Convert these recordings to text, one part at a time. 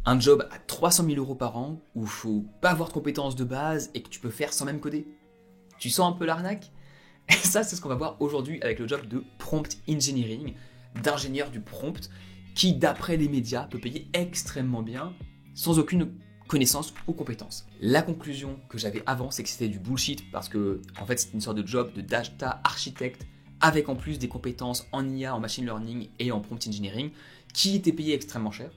Un job à 300 000 euros par an où il faut pas avoir de compétences de base et que tu peux faire sans même coder. Tu sens un peu l'arnaque? Et ça, c'est ce qu'on va voir aujourd'hui avec le job de prompt engineering, d'ingénieur du prompt, qui, d'après les médias, peut payer extrêmement bien sans aucune connaissance ou compétence. La conclusion que j'avais avant, c'est que c'était du bullshit parce que, en fait, c'est une sorte de job de data architecte avec en plus des compétences en IA, en machine learning et en prompt engineering qui était payé extrêmement cher.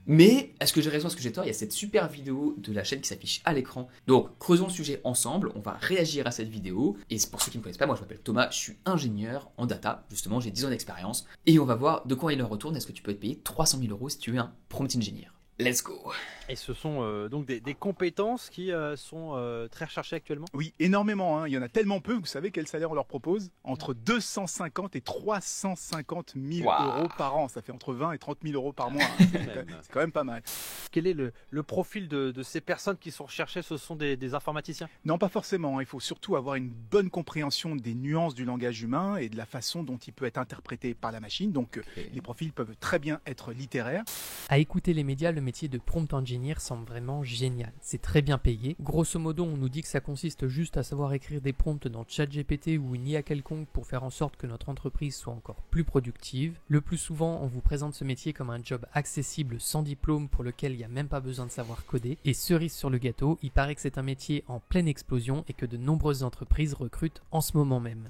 Mais est-ce que j'ai raison, est-ce que j'ai tort? Il y a cette super vidéo de la chaîne qui s'affiche à l'écran. Donc, creusons le sujet ensemble, on va réagir à cette vidéo. Et pour ceux qui ne me connaissent pas, moi je m'appelle Thomas, je suis ingénieur en data, justement j'ai 10 ans d'expérience. Et on va voir de quoi il en retourne, est-ce que tu peux être payé 300 000 euros si tu es un prompt engineer? Let's go! Et ce sont donc des compétences qui sont très recherchées actuellement? Oui, énormément. Il y en a tellement peu. Vous savez quel salaire on leur propose? Entre 250 et 350 000 euros par an. Ça fait entre 20 et 30 000 euros par mois. C'est quand même pas mal. Quel est le profil de ces personnes qui sont recherchées? Ce sont des informaticiens? Non, pas forcément. Il faut surtout avoir une bonne compréhension des nuances du langage humain et de la façon dont il peut être interprété par la machine. Donc, les profils peuvent très bien être littéraires. À écouter les médias, le métier de prompt engineer semble vraiment génial. C'est très bien payé. Grosso modo, on nous dit que ça consiste juste à savoir écrire des prompts dans ChatGPT ou une IA quelconque pour faire en sorte que notre entreprise soit encore plus productive. Le plus souvent, on vous présente ce métier comme un job accessible sans diplôme pour lequel il n'y a même pas besoin de savoir coder. Et cerise sur le gâteau, il paraît que c'est un métier en pleine explosion et que de nombreuses entreprises recrutent en ce moment même.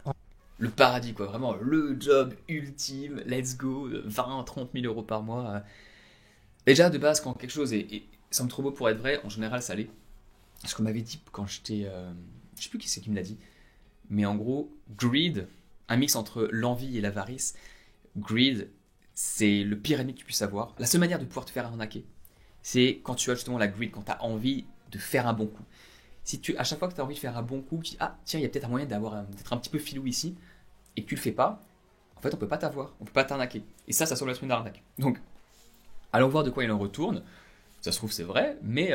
Le paradis quoi, vraiment le job ultime, let's go, 20, 30 000 euros par mois. Déjà de base, quand quelque chose semble trop beau pour être vrai, en général ça l'est. Ce qu'on m'avait dit quand j'étais... je sais plus qui c'est qui me l'a dit. Mais en gros, greed, un mix entre l'envie et l'avarice. Greed, c'est le pire ennemi que tu puisses avoir. La seule manière de pouvoir te faire arnaquer, c'est quand tu as justement la greed, quand tu as envie de faire un bon coup. Si à chaque fois que tu as envie de faire un bon coup, tu dis ah tiens, il y a peut-être un moyen d'être un petit peu filou ici, et que tu le fais pas, en fait on peut pas t'avoir, on peut pas t'arnaquer. Et ça semble être une arnaque. Donc, allons voir de quoi il en retourne. Ça se trouve c'est vrai, mais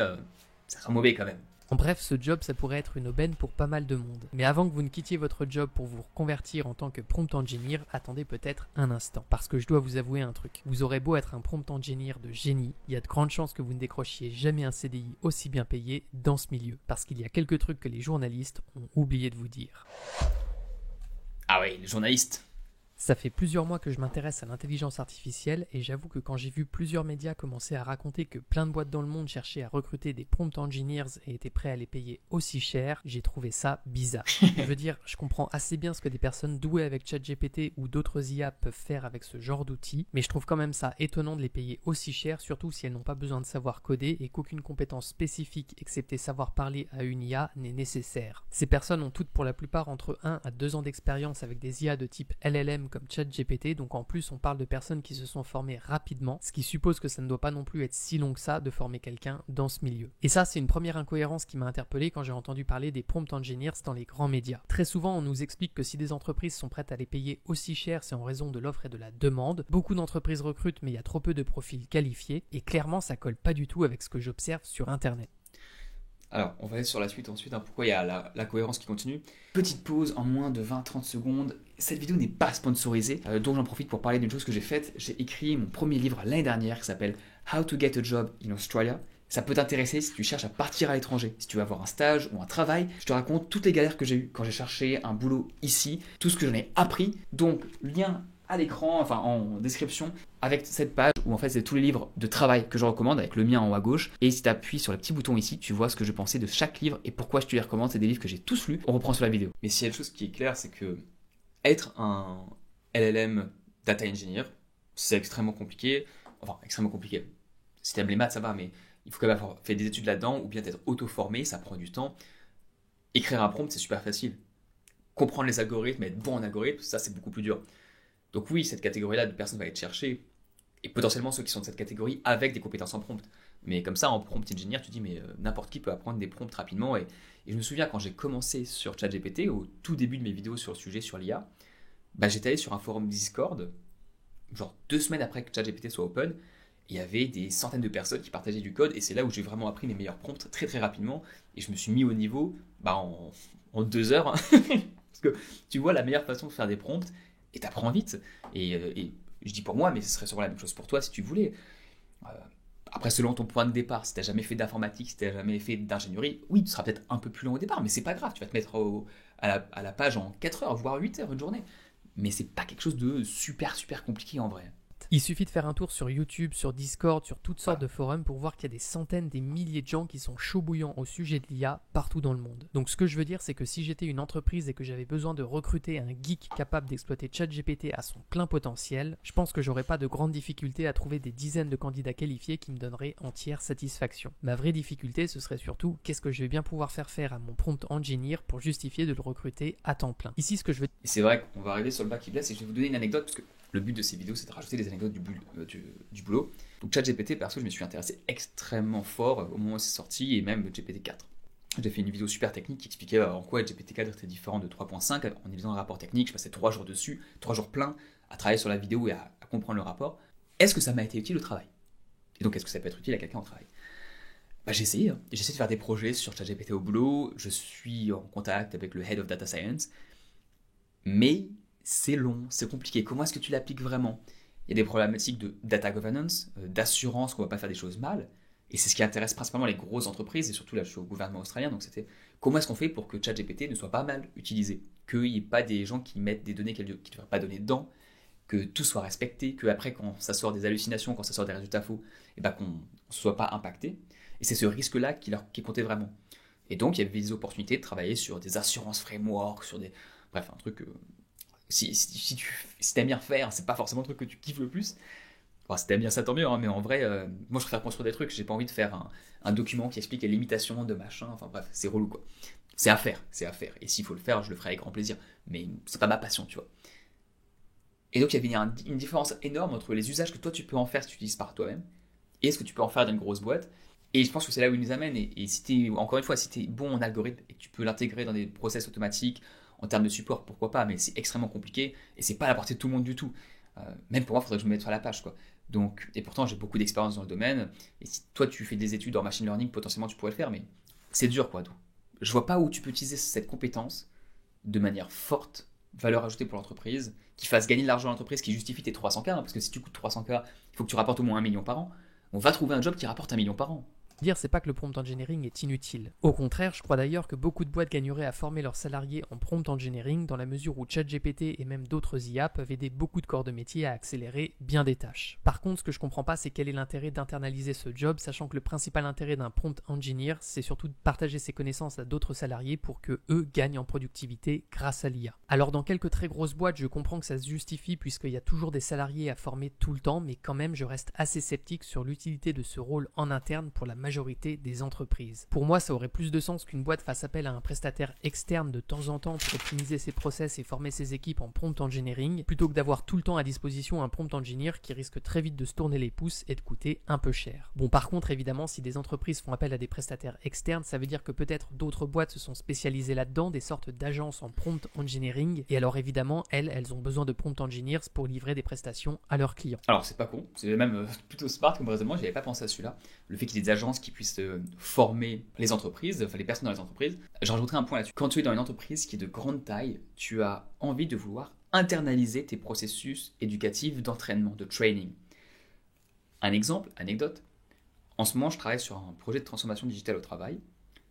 ça sera mauvais quand même. En bref, ce job, ça pourrait être une aubaine pour pas mal de monde. Mais avant que vous ne quittiez votre job pour vous reconvertir en tant que prompt engineer, attendez peut-être un instant. Parce que je dois vous avouer un truc. Vous aurez beau être un prompt engineer de génie, il y a de grandes chances que vous ne décrochiez jamais un CDI aussi bien payé dans ce milieu. Parce qu'il y a quelques trucs que les journalistes ont oublié de vous dire. Ah oui, les journalistes. Ça fait plusieurs mois que je m'intéresse à l'intelligence artificielle et j'avoue que quand j'ai vu plusieurs médias commencer à raconter que plein de boîtes dans le monde cherchaient à recruter des prompt engineers et étaient prêts à les payer aussi cher, j'ai trouvé ça bizarre. Je veux dire, je comprends assez bien ce que des personnes douées avec ChatGPT ou d'autres IA peuvent faire avec ce genre d'outils, mais je trouve quand même ça étonnant de les payer aussi cher, surtout si elles n'ont pas besoin de savoir coder et qu'aucune compétence spécifique excepté savoir parler à une IA n'est nécessaire. Ces personnes ont toutes pour la plupart entre 1 à 2 ans d'expérience avec des IA de type LLM comme ChatGPT, donc en plus on parle de personnes qui se sont formées rapidement, ce qui suppose que ça ne doit pas non plus être si long que ça de former quelqu'un dans ce milieu. Et ça c'est une première incohérence qui m'a interpellé quand j'ai entendu parler des prompt engineers dans les grands médias. Très souvent on nous explique que si des entreprises sont prêtes à les payer aussi cher, c'est en raison de l'offre et de la demande. Beaucoup d'entreprises recrutent mais il y a trop peu de profils qualifiés et clairement ça colle pas du tout avec ce que j'observe sur internet. Alors, on va aller sur la suite ensuite, pourquoi il y a la cohérence qui continue. Petite pause en moins de 20-30 secondes. Cette vidéo n'est pas sponsorisée, donc j'en profite pour parler d'une chose que j'ai faite. J'ai écrit mon premier livre l'année dernière qui s'appelle How to Get a Job in Australia. Ça peut t'intéresser si tu cherches à partir à l'étranger, si tu veux avoir un stage ou un travail. Je te raconte toutes les galères que j'ai eues quand j'ai cherché un boulot ici, tout ce que j'en ai appris. Donc, lien à l'écran, enfin en description, avec cette page où en fait c'est tous les livres de travail que je recommande, avec le mien en haut à gauche. Et si tu appuies sur le petit bouton ici, tu vois ce que je pensais de chaque livre et pourquoi je te les recommande. C'est des livres que j'ai tous lus. On reprend sur la vidéo. Mais s'il y a une chose qui est claire, c'est que être un LLM data engineer, c'est extrêmement compliqué. Enfin, extrêmement compliqué. Si t'aimes les maths, ça va, mais il faut quand même avoir fait des études là-dedans ou bien être auto-formé, ça prend du temps. Écrire un prompt, c'est super facile. Comprendre les algorithmes, être bon en algorithme, ça c'est beaucoup plus dur. Donc oui, cette catégorie-là de personnes va être cherchée, et potentiellement ceux qui sont de cette catégorie avec des compétences en prompt. Mais comme ça, en prompt engineer, tu dis, mais n'importe qui peut apprendre des prompts rapidement. Et je me souviens, quand j'ai commencé sur ChatGPT, au tout début de mes vidéos sur le sujet, sur l'IA, j'étais allé sur un forum Discord, genre 2 semaines après que ChatGPT soit open, et il y avait des centaines de personnes qui partageaient du code, et c'est là où j'ai vraiment appris mes meilleurs prompts très très rapidement, et je me suis mis au niveau en 2 heures, hein. Parce que tu vois la meilleure façon de faire des prompts, et t'apprends vite. Et je dis pour moi, mais ce serait sûrement la même chose pour toi si tu voulais. Après, selon ton point de départ, si tu n'as jamais fait d'informatique, si tu n'as jamais fait d'ingénierie, oui, tu seras peut-être un peu plus long au départ, mais c'est pas grave, tu vas te mettre à la page en 4 heures, voire 8 heures une journée. Mais c'est pas quelque chose de super compliqué en vrai. Il suffit de faire un tour sur YouTube, sur Discord, sur toutes sortes de forums pour voir qu'il y a des centaines, des milliers de gens qui sont chauds bouillants au sujet de l'IA partout dans le monde. Donc ce que je veux dire, c'est que si j'étais une entreprise et que j'avais besoin de recruter un geek capable d'exploiter ChatGPT à son plein potentiel, je pense que j'aurais pas de grandes difficultés à trouver des dizaines de candidats qualifiés qui me donneraient entière satisfaction. Ma vraie difficulté, ce serait surtout qu'est-ce que je vais bien pouvoir faire à mon prompt engineer pour justifier de le recruter à temps plein. Ici, ce que je veux... Et c'est vrai qu'on va arriver sur le bac qui blesse et je vais vous donner une anecdote parce que le but de ces vidéos, c'est de rajouter des anecdotes du boulot. Donc ChatGPT, perso, je me suis intéressé extrêmement fort au moment où c'est sorti, et même GPT-4. J'ai fait une vidéo super technique qui expliquait en quoi GPT-4 était différent de 3.5. En utilisant un rapport technique, je passais 3 jours dessus, 3 jours pleins, à travailler sur la vidéo et à comprendre le rapport. Est-ce que ça m'a été utile au travail? Et donc, est-ce que ça peut être utile à quelqu'un au travail? J'ai essayé. J'ai essayé de faire des projets sur ChatGPT au boulot. Je suis en contact avec le Head of Data Science. Mais c'est long, c'est compliqué. Comment est-ce que tu l'appliques vraiment? Il y a des problématiques de data governance, d'assurance qu'on ne va pas faire des choses mal. Et c'est ce qui intéresse principalement les grosses entreprises. Et surtout, là, je suis au gouvernement australien. Donc, c'était comment est-ce qu'on fait pour que ChatGPT ne soit pas mal utilisé? Qu'il n'y ait pas des gens qui mettent des données qu'ils ne devraient pas donner dedans. Que tout soit respecté. Qu'après, quand ça sort des hallucinations, quand ça sort des résultats faux, qu'on ne soit pas impacté. Et c'est ce risque-là qui comptait vraiment. Et donc, il y avait des opportunités de travailler sur des assurances framework, sur des... Bref, un truc... Si t'aimes bien faire, c'est pas forcément le truc que tu kiffes le plus. Enfin, si t'aimes bien ça, tant mieux, hein, mais en vrai, moi je préfère construire des trucs. J'ai pas envie de faire un document qui explique les limitations de machin. Enfin bref, c'est relou quoi. C'est à faire. Et s'il faut le faire, je le ferai avec grand plaisir. Mais c'est pas ma passion, tu vois. Et donc il y avait une différence énorme entre les usages que toi tu peux en faire si tu utilises par toi-même et ce que tu peux en faire dans une grosse boîte. Et je pense que c'est là où il nous amène. Et si encore une fois, si t'es bon en algorithme et que tu peux l'intégrer dans des process automatiques, en termes de support, pourquoi pas, mais c'est extrêmement compliqué et c'est pas à la portée de tout le monde du tout. Même pour moi, il faudrait que je me mette sur la page, quoi. Donc, et pourtant, j'ai beaucoup d'expérience dans le domaine. Et si toi, tu fais des études en machine learning, potentiellement, tu pourrais le faire, mais c'est dur, quoi. Donc, je vois pas où tu peux utiliser cette compétence de manière forte, valeur ajoutée pour l'entreprise, qui fasse gagner de l'argent à l'entreprise, qui justifie tes 300K, hein, parce que si tu coûtes 300K, il faut que tu rapportes au moins 1 million par an. On va trouver un job qui rapporte 1 million par an. C'est pas que le prompt engineering est inutile. Au contraire, je crois d'ailleurs que beaucoup de boîtes gagneraient à former leurs salariés en prompt engineering dans la mesure où ChatGPT et même d'autres IA peuvent aider beaucoup de corps de métier à accélérer bien des tâches. Par contre, ce que je comprends pas, c'est quel est l'intérêt d'internaliser ce job, sachant que le principal intérêt d'un prompt engineer, c'est surtout de partager ses connaissances à d'autres salariés pour que eux gagnent en productivité grâce à l'IA. Alors dans quelques très grosses boîtes, je comprends que ça se justifie puisqu'il y a toujours des salariés à former tout le temps, mais quand même, je reste assez sceptique sur l'utilité de ce rôle en interne pour la majorité des entreprises. Pour moi, ça aurait plus de sens qu'une boîte fasse appel à un prestataire externe de temps en temps pour optimiser ses process et former ses équipes en prompt engineering, plutôt que d'avoir tout le temps à disposition un prompt engineer qui risque très vite de se tourner les pouces et de coûter un peu cher. Bon, par contre, évidemment, si des entreprises font appel à des prestataires externes, ça veut dire que peut-être d'autres boîtes se sont spécialisées là-dedans, des sortes d'agences en prompt engineering, et alors évidemment, elles ont besoin de prompt engineers pour livrer des prestations à leurs clients. Alors, c'est pas con, c'est même plutôt smart comme raisonnement, j'avais pas pensé à celui-là. Le fait qu'il y ait des agences qui puissent former les entreprises, enfin les personnes dans les entreprises. Je rajouterai un point là-dessus. Quand tu es dans une entreprise qui est de grande taille, tu as envie de vouloir internaliser tes processus éducatifs d'entraînement, de training. Un exemple, anecdote. En ce moment, je travaille sur un projet de transformation digitale au travail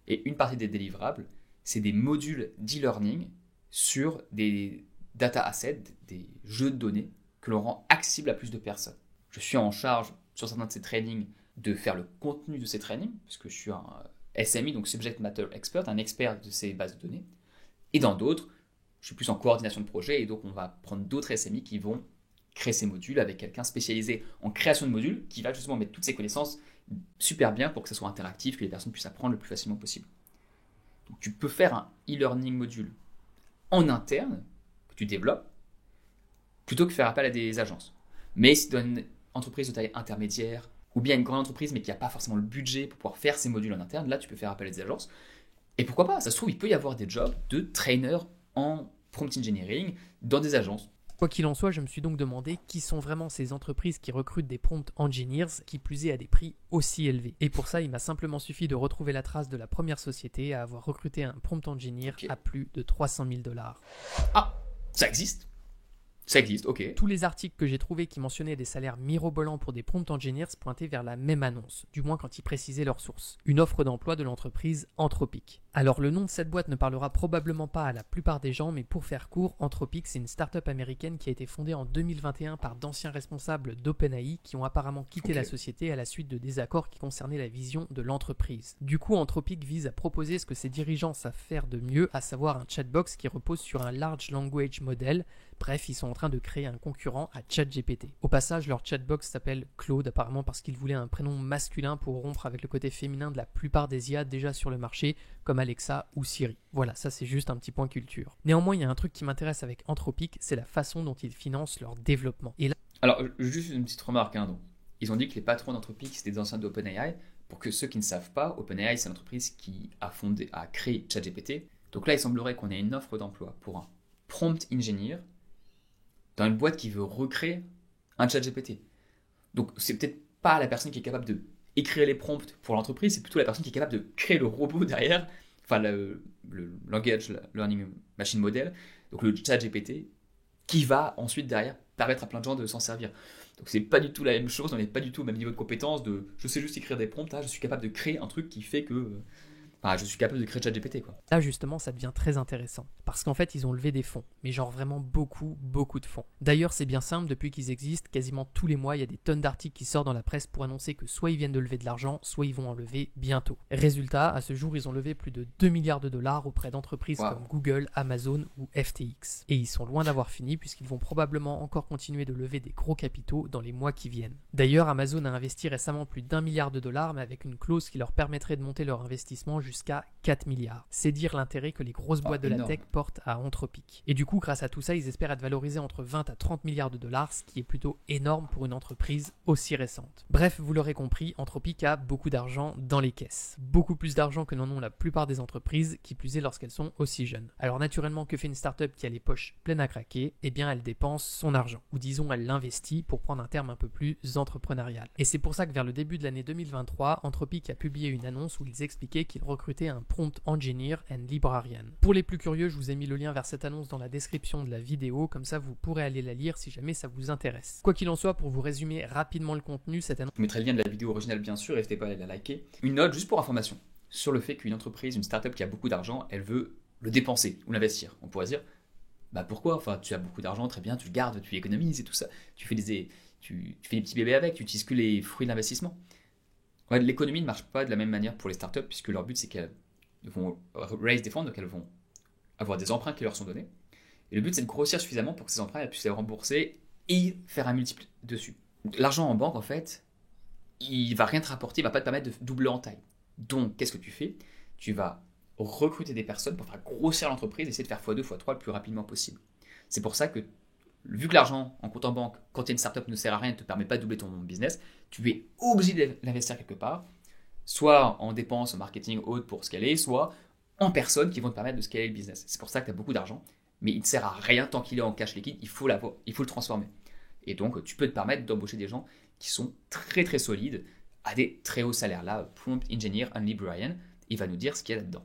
et une partie des délivrables, c'est des modules d'e-learning sur des data assets, des jeux de données que l'on rend accessibles à plus de personnes. Je suis en charge sur certains de ces trainings de faire le contenu de ces trainings, puisque je suis un SME, donc Subject Matter Expert, un expert de ces bases de données. Et dans d'autres, je suis plus en coordination de projet, et donc on va prendre d'autres SME qui vont créer ces modules avec quelqu'un spécialisé en création de modules, qui va justement mettre toutes ces connaissances super bien pour que ça soit interactif, que les personnes puissent apprendre le plus facilement possible. Donc tu peux faire un e-learning module en interne, que tu développes, plutôt que faire appel à des agences. Mais si tu as une entreprise de taille intermédiaire, ou bien une grande entreprise mais qui n'a pas forcément le budget pour pouvoir faire ces modules en interne, là tu peux faire appel à des agences. Et pourquoi pas, ça se trouve, il peut y avoir des jobs de trainer en prompt engineering dans des agences. Quoi qu'il en soit, je me suis donc demandé qui sont vraiment ces entreprises qui recrutent des prompt engineers, qui plus est à des prix aussi élevés. Et pour ça, il m'a simplement suffi de retrouver la trace de la première société à avoir recruté un prompt engineer à plus de 300 000 $. Ah, ça existe. Ça existe, ok. Tous les articles que j'ai trouvés qui mentionnaient des salaires mirobolants pour des prompt engineers pointaient vers la même annonce, du moins quand ils précisaient leur source. Une offre d'emploi de l'entreprise Anthropic. Alors le nom de cette boîte ne parlera probablement pas à la plupart des gens, mais pour faire court, Anthropic c'est une start-up américaine qui a été fondée en 2021 par d'anciens responsables d'OpenAI qui ont apparemment quitté la société à la suite de désaccords qui concernaient la vision de l'entreprise. Du coup, Anthropic vise à proposer ce que ses dirigeants savent faire de mieux, à savoir un chatbox qui repose sur un large language model. Bref, ils sont en train de créer un concurrent à ChatGPT. Au passage, leur chatbox s'appelle Claude, apparemment parce qu'ils voulaient un prénom masculin pour rompre avec le côté féminin de la plupart des IA déjà sur le marché, comme Alexa ou Siri. Voilà, ça c'est juste un petit point culture. Néanmoins, il y a un truc qui m'intéresse avec Anthropic, c'est la façon dont ils financent leur développement. Et là... Alors, juste une petite remarque. Donc, ils ont dit que les patrons d'Anthropic, c'était des anciens d'OpenAI. Pour que ceux qui ne savent pas, OpenAI, c'est l'entreprise qui a créé ChatGPT. Donc là, il semblerait qu'on ait une offre d'emploi pour un prompt engineer dans une boîte qui veut recréer un ChatGPT. Donc, c'est peut-être pas la personne qui est capable de écrire les prompts pour l'entreprise, c'est plutôt la personne qui est capable de créer le robot derrière, enfin le Language Learning Machine Model, donc le ChatGPT, qui va ensuite derrière permettre à plein de gens de s'en servir. Donc c'est pas du tout la même chose, on n'est pas du tout au même niveau de compétence de je sais juste écrire des prompts, je suis capable de créer un truc qui fait que je suis capable de créer ChatGPT, quoi. Là justement ça devient très intéressant parce qu'en fait ils ont levé des fonds, mais genre vraiment beaucoup de fonds. D'ailleurs c'est bien simple, depuis qu'ils existent, quasiment tous les mois il y a des tonnes d'articles qui sortent dans la presse pour annoncer que soit ils viennent de lever de l'argent, soit ils vont en lever bientôt. Résultat, à ce jour ils ont levé plus de 2 milliards de dollars auprès d'entreprises comme Google, Amazon ou FTX. Et ils sont loin d'avoir fini puisqu'ils vont probablement encore continuer de lever des gros capitaux dans les mois qui viennent. D'ailleurs Amazon a investi récemment plus d'1 milliard de dollars, mais avec une clause qui leur permettrait de monter leur investissement jusqu'à 4 milliards. C'est dire l'intérêt que les grosses boîtes de la tech portent à Anthropic. Et du coup, grâce à tout ça, ils espèrent être valorisés entre 20 à 30 milliards de dollars, ce qui est plutôt énorme pour une entreprise aussi récente. Bref, vous l'aurez compris, Anthropic a beaucoup d'argent dans les caisses. Beaucoup plus d'argent que n'en ont la plupart des entreprises, qui plus est lorsqu'elles sont aussi jeunes. Alors naturellement, que fait une startup qui a les poches pleines à craquer? Eh bien, elle dépense son argent. Ou disons, elle l'investit pour prendre un terme un peu plus entrepreneurial. Et c'est pour ça que vers le début de l'année 2023, Anthropic a publié une annonce où ils expliquaient qu'ils recrutaient un prompt engineer and librarian. Pour les plus curieux, je vous ai mis le lien vers cette annonce dans la description de la vidéo, comme ça vous pourrez aller la lire si jamais ça vous intéresse. Quoi qu'il en soit, pour vous résumer rapidement le contenu, cette annonce... Je mettrai le lien de la vidéo originale bien sûr, n'hésitez pas à la liker. Une note juste pour information sur le fait qu'une entreprise, une startup qui a beaucoup d'argent, elle veut le dépenser ou l'investir. On pourrait se dire, pourquoi? Enfin, tu as beaucoup d'argent, très bien, tu le gardes, tu économises et tout ça. Tu fais des petits bébés avec, tu n'utilises que les fruits de l'investissement. Ouais, l'économie ne marche pas de la même manière pour les startups, puisque leur but c'est qu'elles vont raise des fonds, donc elles vont avoir des emprunts qui leur sont donnés. Et le but c'est de grossir suffisamment pour que ces emprunts elles puissent les rembourser et faire un multiple dessus. L'argent en banque en fait, il va rien te rapporter, il va pas te permettre de doubler en taille. Donc qu'est-ce que tu fais? Tu vas recruter des personnes pour faire grossir l'entreprise et essayer de faire x2, x3 le plus rapidement possible. C'est pour ça que vu que l'argent en compte en banque, quand tu es une startup, ne sert à rien et ne te permet pas de doubler ton business, tu es obligé de l'investir quelque part, soit en dépenses, en marketing haute pour scaler, soit en personnes qui vont te permettre de scaler le business. C'est pour ça que tu as beaucoup d'argent, mais il ne sert à rien tant qu'il est en cash liquide, il faut le transformer. Et donc, tu peux te permettre d'embaucher des gens qui sont très très solides à des très hauts salaires. Là, Prompt Engineer and Librarian, il va nous dire ce qu'il y a là-dedans.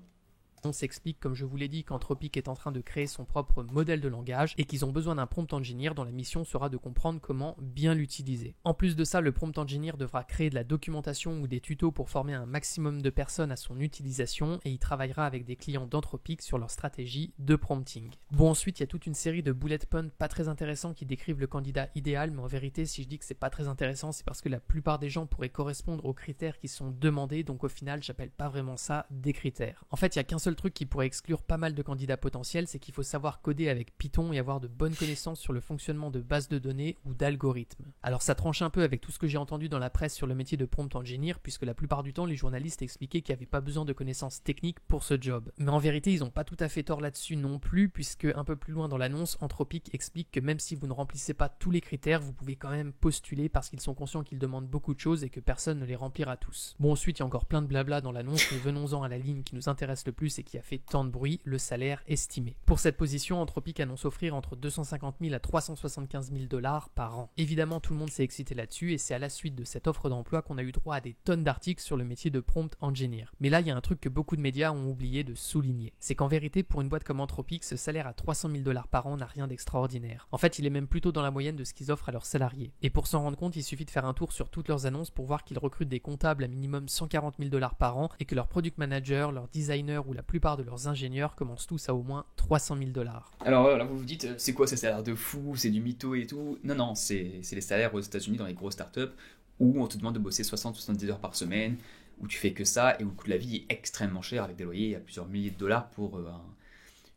On s'explique, comme je vous l'ai dit, qu'Anthropic est en train de créer son propre modèle de langage et qu'ils ont besoin d'un prompt engineer dont la mission sera de comprendre comment bien l'utiliser. En plus de ça, le prompt engineer devra créer de la documentation ou des tutos pour former un maximum de personnes à son utilisation et il travaillera avec des clients d'Anthropic sur leur stratégie de prompting. Bon, ensuite, il y a toute une série de bullet points pas très intéressants qui décrivent le candidat idéal, mais en vérité, si je dis que c'est pas très intéressant, c'est parce que la plupart des gens pourraient correspondre aux critères qui sont demandés, donc au final, j'appelle pas vraiment ça des critères. En fait, il y a qu'un seul truc qui pourrait exclure pas mal de candidats potentiels, c'est qu'il faut savoir coder avec Python et avoir de bonnes connaissances sur le fonctionnement de bases de données ou d'algorithmes. Alors ça tranche un peu avec tout ce que j'ai entendu dans la presse sur le métier de prompt engineer, puisque la plupart du temps les journalistes expliquaient qu'il n'y avait pas besoin de connaissances techniques pour ce job. Mais en vérité ils n'ont pas tout à fait tort là-dessus non plus, puisque un peu plus loin dans l'annonce, Anthropic explique que même si vous ne remplissez pas tous les critères, vous pouvez quand même postuler parce qu'ils sont conscients qu'ils demandent beaucoup de choses et que personne ne les remplira tous. Bon, ensuite il y a encore plein de blabla dans l'annonce, mais venons-en à la ligne qui nous intéresse le plus et qui a fait tant de bruit, le salaire estimé. Pour cette position, Anthropic annonce offrir entre 250 000 à 375 000 $ par an. Évidemment, tout le monde s'est excité là-dessus et c'est à la suite de cette offre d'emploi qu'on a eu droit à des tonnes d'articles sur le métier de prompt engineer. Mais là, il y a un truc que beaucoup de médias ont oublié de souligner. C'est qu'en vérité, pour une boîte comme Anthropic, ce salaire à 300 000 $ par an n'a rien d'extraordinaire. En fait, il est même plutôt dans la moyenne de ce qu'ils offrent à leurs salariés. Et pour s'en rendre compte, il suffit de faire un tour sur toutes leurs annonces pour voir qu'ils recrutent des comptables à minimum 140 000 $ par an et que leurs product managers, leurs designers ou la plupart de leurs ingénieurs commencent tous à au moins 300 000 $. Alors là, vous vous dites, c'est quoi ces salaires de fou, c'est du mytho et tout. Non, c'est les salaires aux États-Unis dans les grosses startups où on te demande de bosser 60-70 heures par semaine, où tu fais que ça et où le coût de la vie est extrêmement cher avec des loyers à plusieurs milliers de dollars pour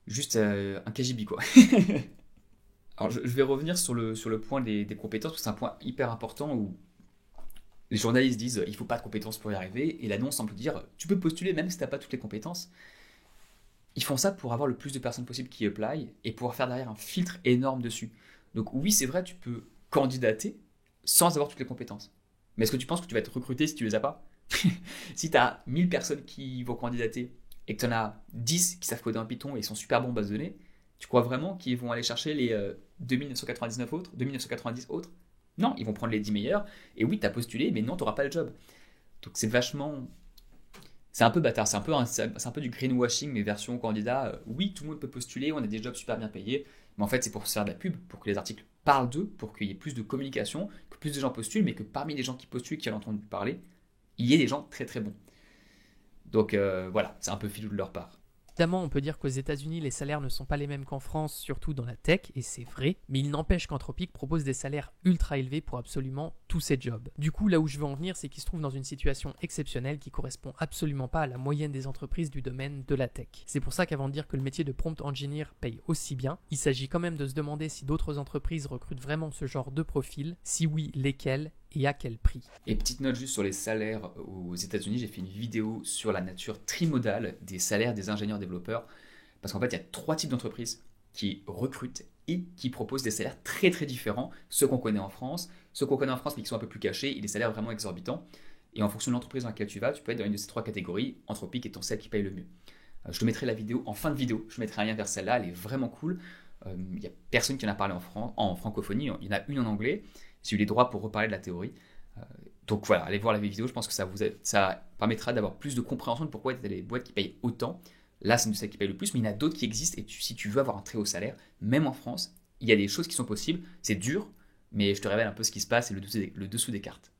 juste un KGB quoi. Alors je vais revenir sur le point des compétences, parce que c'est un point hyper important où les journalistes disent il faut pas de compétences pour y arriver, et l'annonce semble dire tu peux postuler même si tu n'as pas toutes les compétences. Ils font ça pour avoir le plus de personnes possible qui apply et pouvoir faire derrière un filtre énorme dessus. Donc oui, c'est vrai, tu peux candidater sans avoir toutes les compétences. Mais est-ce que tu penses que tu vas être recruté si tu les as pas? Si tu as 1000 personnes qui vont candidater et que tu en as 10 qui savent coder en Python et ils sont super bons en base de données, tu crois vraiment qu'ils vont aller chercher les 2999 autres, 2990 autres? Non, ils vont prendre les 10 meilleurs, et oui, tu as postulé, mais non, tu n'auras pas le job. Donc c'est vachement... C'est un peu bâtard, c'est un peu du greenwashing, mais version candidat. Oui, tout le monde peut postuler, on a des jobs super bien payés, mais en fait, c'est pour se faire de la pub, pour que les articles parlent d'eux, pour qu'il y ait plus de communication, que plus de gens postulent, mais que parmi les gens qui postulent, qui en ont entendu parler, il y ait des gens très très bons. Donc voilà, c'est un peu filou de leur part. Évidemment, on peut dire qu'aux États-Unis, les salaires ne sont pas les mêmes qu'en France, surtout dans la tech, et c'est vrai, mais il n'empêche qu'Anthropic propose des salaires ultra élevés pour absolument tous ces jobs. Du coup, là où je veux en venir, c'est qu'il se trouve dans une situation exceptionnelle qui correspond absolument pas à la moyenne des entreprises du domaine de la tech. C'est pour ça qu'avant de dire que le métier de prompt engineer paye aussi bien, il s'agit quand même de se demander si d'autres entreprises recrutent vraiment ce genre de profil, si oui, lesquels et à quel prix. Et petite note juste sur les salaires aux États-Unis, j'ai fait une vidéo sur la nature trimodale des salaires des ingénieurs développeurs, parce qu'en fait il y a 3 types d'entreprises qui recrutent et qui proposent des salaires très très différents, ceux qu'on connaît en France mais qui sont un peu plus cachés et des salaires vraiment exorbitants. Et en fonction de l'entreprise dans laquelle tu vas, tu peux être dans une de ces 3 catégories, Anthropic étant celle qui paye le mieux. Je te mettrai la vidéo en fin de vidéo, je mettrai un lien vers celle-là, elle est vraiment cool. Il n'y a personne qui en a parlé en francophonie, il y en a une en anglais. J'ai eu les droits pour reparler de la théorie. Donc voilà, allez voir la vidéo, je pense que ça permettra d'avoir plus de compréhension de pourquoi il y a des boîtes qui payent autant. Là, c'est une de celles qui paye le plus, mais il y en a d'autres qui existent, et si tu veux avoir un très haut salaire, même en France, il y a des choses qui sont possibles. C'est dur, mais je te révèle un peu ce qui se passe et le dessous des cartes.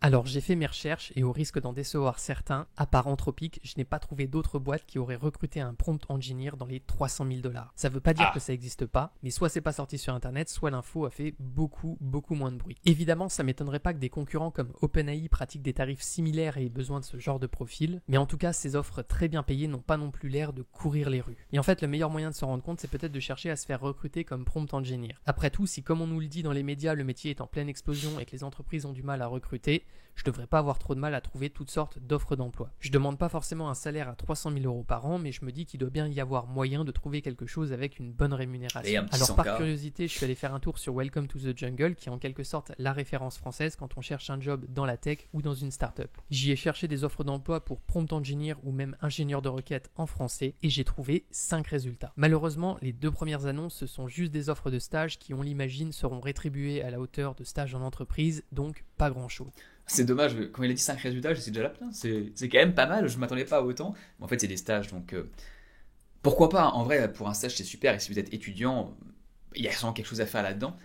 Alors j'ai fait mes recherches et au risque d'en décevoir certains, à part Anthropic, je n'ai pas trouvé d'autres boîtes qui auraient recruté un prompt engineer dans les 300 000 $. Ça veut pas dire que ça n'existe pas, mais soit c'est pas sorti sur internet, soit l'info a fait beaucoup moins de bruit. Évidemment, ça m'étonnerait pas que des concurrents comme OpenAI pratiquent des tarifs similaires et aient besoin de ce genre de profil, mais en tout cas, ces offres très bien payées n'ont pas non plus l'air de courir les rues. Et en fait, le meilleur moyen de se rendre compte, c'est peut-être de chercher à se faire recruter comme prompt engineer. Après tout, si comme on nous le dit dans les médias, le métier est en pleine explosion et que les entreprises ont du mal à recruter, je devrais pas avoir trop de mal à trouver toutes sortes d'offres d'emploi. Je demande pas forcément un salaire à 300 000 € par an, mais je me dis qu'il doit bien y avoir moyen de trouver quelque chose avec une bonne rémunération. Alors par curiosité, je suis allé faire un tour sur Welcome to the Jungle, qui est en quelque sorte la référence française quand on cherche un job dans la tech ou dans une startup. J'y ai cherché des offres d'emploi pour prompt engineer ou même ingénieur de requête en français, et j'ai trouvé 5 résultats. Malheureusement, les 2 premières annonces, ce sont juste des offres de stage qui, on l'imagine, seront rétribuées à la hauteur de stages en entreprise, donc pas grand chose. C'est dommage, quand il a dit 5 résultats, j'ai dit déjà là, putain, c'est quand même pas mal, je m'attendais pas à autant. Mais en fait, c'est des stages, donc pourquoi pas, en vrai, pour un stage, c'est super, et si vous êtes étudiant, il y a sûrement quelque chose à faire là-dedans.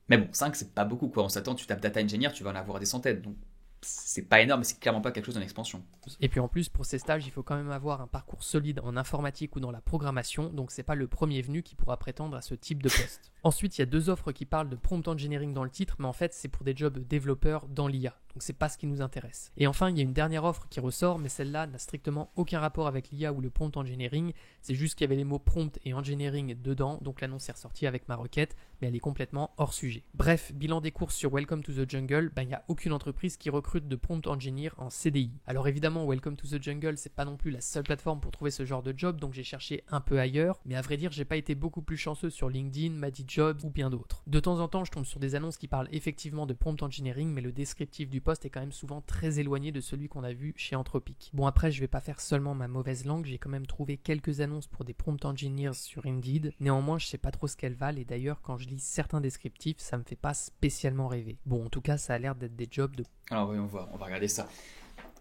Mais bon, 5, c'est pas beaucoup, quoi. On s'attend, tu tapes data engineer, tu vas en avoir des centaines, donc c'est pas énorme, mais c'est clairement pas quelque chose en expansion. Et puis en plus, pour ces stages, il faut quand même avoir un parcours solide en informatique ou dans la programmation, donc c'est pas le premier venu qui pourra prétendre à ce type de poste. Ensuite, il y a 2 offres qui parlent de prompt engineering dans le titre, mais en fait, c'est pour des jobs de développeurs dans l'IA. Donc c'est pas ce qui nous intéresse. Et enfin, il y a une dernière offre qui ressort, mais celle-là n'a strictement aucun rapport avec l'IA ou le prompt engineering. C'est juste qu'il y avait les mots prompt et engineering dedans, donc l'annonce est ressortie avec ma requête, mais elle est complètement hors sujet. Bref, bilan des courses sur Welcome to the Jungle, il n'y a aucune entreprise qui recrute de prompt engineer en CDI. Alors évidemment, Welcome to the Jungle, c'est pas non plus la seule plateforme pour trouver ce genre de job, donc j'ai cherché un peu ailleurs, mais à vrai dire, j'ai pas été beaucoup plus chanceux sur LinkedIn, Madi Jobs ou bien d'autres. De temps en temps, je tombe sur des annonces qui parlent effectivement de prompt engineering, mais le descriptif du poste est quand même souvent très éloigné de celui qu'on a vu chez Anthropic. Bon, après, je vais pas faire seulement ma mauvaise langue, j'ai quand même trouvé quelques annonces pour des prompt engineers sur Indeed. Néanmoins, je sais pas trop ce qu'elles valent et d'ailleurs, quand je lis certains descriptifs, ça me fait pas spécialement rêver. Bon, en tout cas, ça a l'air d'être des jobs de... Alors oui, on va regarder ça.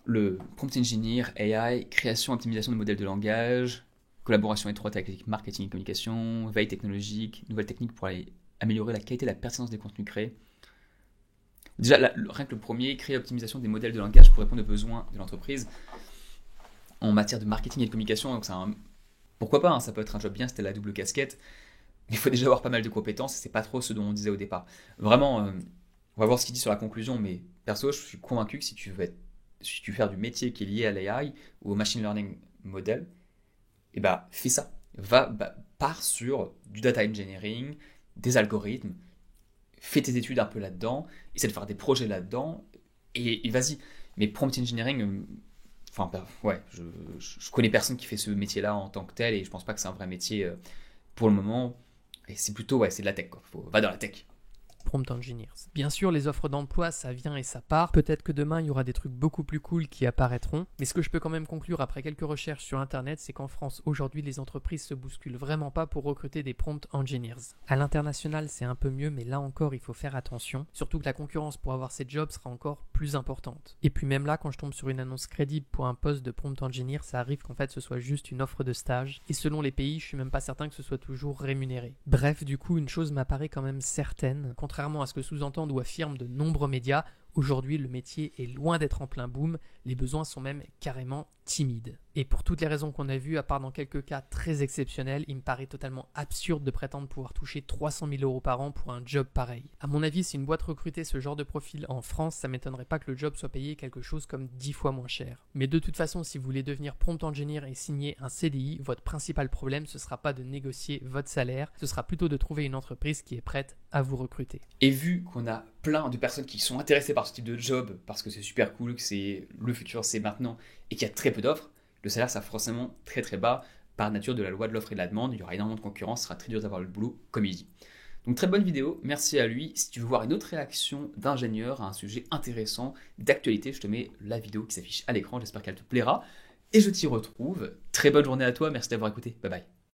Le prompt engineer, AI, création, optimisation de modèles de langage, collaboration étroite avec l'équipe marketing et communication, veille technologique, nouvelles techniques pour améliorer la qualité et la pertinence des contenus créés. Déjà, rien que le premier, créer optimisation des modèles de langage pour répondre aux besoins de l'entreprise en matière de marketing et de communication. Donc pourquoi pas, hein, ça peut être un job bien, c'était la double casquette, mais il faut déjà avoir pas mal de compétences et c'est pas trop ce dont on disait au départ. Vraiment, on va voir ce qu'il dit sur la conclusion, mais perso, je suis convaincu que si tu veux faire du métier qui est lié à l'AI ou au machine learning model, et bah fais ça. Pars sur du data engineering, des algorithmes, fais tes études un peu là-dedans, essaie de faire des projets là-dedans, et vas-y. Mais prompt engineering, je connais personne qui fait ce métier-là en tant que tel, et je pense pas que c'est un vrai métier pour le moment. Et c'est plutôt, c'est de la tech, quoi. Va dans la tech. Prompt engineers. Bien sûr, les offres d'emploi, ça vient et ça part. Peut-être que demain, il y aura des trucs beaucoup plus cool qui apparaîtront. Mais ce que je peux quand même conclure après quelques recherches sur Internet, c'est qu'en France, aujourd'hui, les entreprises se bousculent vraiment pas pour recruter des prompt engineers. À l'international, c'est un peu mieux, mais là encore, il faut faire attention. Surtout que la concurrence pour avoir ces jobs sera encore plus importante. Et puis même là, quand je tombe sur une annonce crédible pour un poste de prompt engineer, ça arrive qu'en fait, ce soit juste une offre de stage. Et selon les pays, je suis même pas certain que ce soit toujours rémunéré. Bref, du coup, une chose m'apparaît quand même certaine. Contrairement à ce que sous-entendent ou affirment de nombreux médias, aujourd'hui le métier est loin d'être en plein boom, les besoins sont même carrément timides. Et pour toutes les raisons qu'on a vues, à part dans quelques cas très exceptionnels, il me paraît totalement absurde de prétendre pouvoir toucher 300 000 € par an pour un job pareil. À mon avis, si une boîte recrutait ce genre de profil en France, ça m'étonnerait pas que le job soit payé quelque chose comme 10 fois moins cher. Mais de toute façon, si vous voulez devenir prompt engineer et signer un CDI, votre principal problème, ce sera pas de négocier votre salaire, ce sera plutôt de trouver une entreprise qui est prête à vous recruter. Et vu qu'on a plein de personnes qui sont intéressées par ce type de job, parce que c'est super cool, que c'est le futur, c'est maintenant, et qu'il y a très peu d'offres, le salaire sera forcément très très bas par nature de la loi de l'offre et de la demande. Il y aura énormément de concurrence, ce sera très dur d'avoir le boulot, comme il dit. Donc très bonne vidéo, merci à lui. Si tu veux voir une autre réaction d'ingénieur à un sujet intéressant, d'actualité, je te mets la vidéo qui s'affiche à l'écran, j'espère qu'elle te plaira. Et je t'y retrouve. Très bonne journée à toi, merci d'avoir écouté, bye bye.